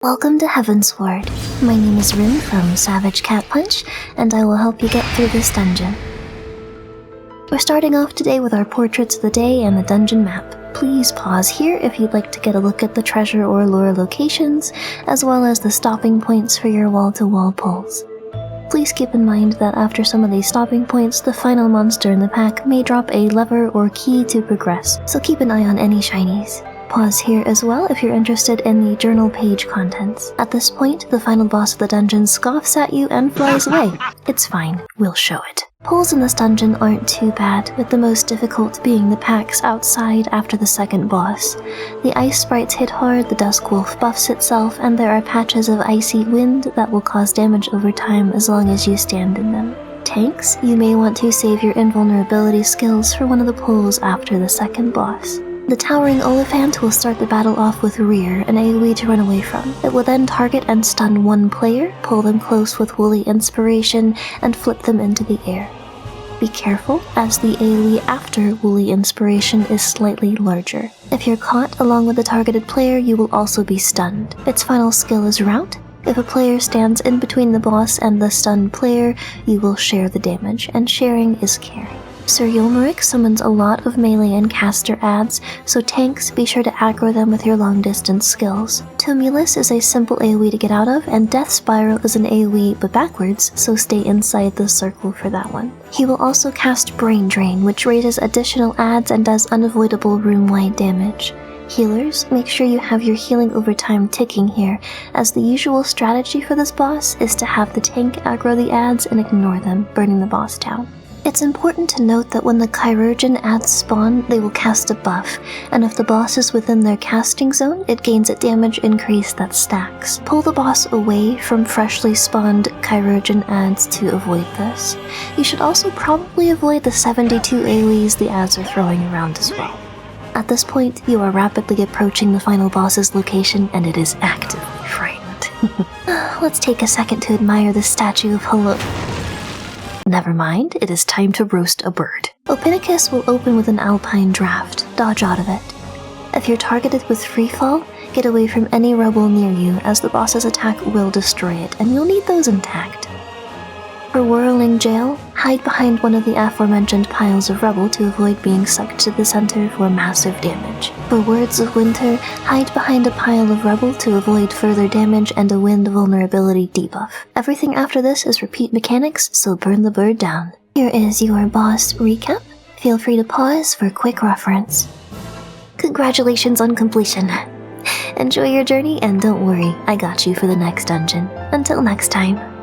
Welcome to Heavensward. My name is Rin from Savage Cat Punch, and I will help you get through this dungeon. We're starting off today with our portraits of the day and the dungeon map. Please pause here if you'd like to get a look at the treasure or lure locations, as well as the stopping points for your wall-to-wall pulls. Please keep in mind that after some of these stopping points, the final monster in the pack may drop a lever or key to progress, so keep an eye on any shinies. Pause here as well if you're interested in the journal page contents. At this point, the final boss of the dungeon scoffs at you and flies away. It's fine, we'll show it. Pulls in this dungeon aren't too bad, with the most difficult being the packs outside after the second boss. The ice sprites hit hard, the dusk wolf buffs itself, and there are patches of icy wind that will cause damage over time as long as you stand in them. Tanks, you may want to save your invulnerability skills for one of the pulls after the second boss. The towering Oliphant will start the battle off with Rear, an AoE to run away from. It will then target and stun one player, pull them close with Woolly Inspiration, and flip them into the air. Be careful, as the AoE after Woolly Inspiration is slightly larger. If you're caught along with the targeted player, you will also be stunned. Its final skill is Rout. If a player stands in between the boss and the stunned player, you will share the damage, and sharing is caring. Yuhelmeric summons a lot of melee and caster adds, so tanks, be sure to aggro them with your long distance skills. Tumulus is a simple AoE to get out of, and Death Spiral is an AoE but backwards, so stay inside the circle for that one. He will also cast Brain Drain, which raises additional adds and does unavoidable room-wide damage. Healers, make sure you have your healing over time ticking here, as the usual strategy for this boss is to have the tank aggro the adds and ignore them, burning the boss down. It's important to note that when the Chirurgeon adds spawn, they will cast a buff, and if the boss is within their casting zone, it gains a damage increase that stacks. Pull the boss away from freshly spawned Chirurgeon adds to avoid this. You should also probably avoid the 72 AoEs the adds are throwing around as well. At this point, you are rapidly approaching the final boss's location, and it is actively frightened. Let's take a second to admire the statue of Hello. Never mind, it is time to roast a bird. Opinicus will open with an Alpine Draft. Dodge out of it. If you're targeted with Freefall, get away from any rubble near you, as the boss's attack will destroy it, and you'll need those intact. For Whirling Jail, hide behind one of the aforementioned piles of rubble to avoid being sucked to the center for massive damage. For Words of Winter, hide behind a pile of rubble to avoid further damage and a wind vulnerability debuff. Everything after this is repeat mechanics, so burn the bird down. Here is your boss recap. Feel free to pause for quick reference. Congratulations on completion. Enjoy your journey, and don't worry, I got you for the next dungeon. Until next time.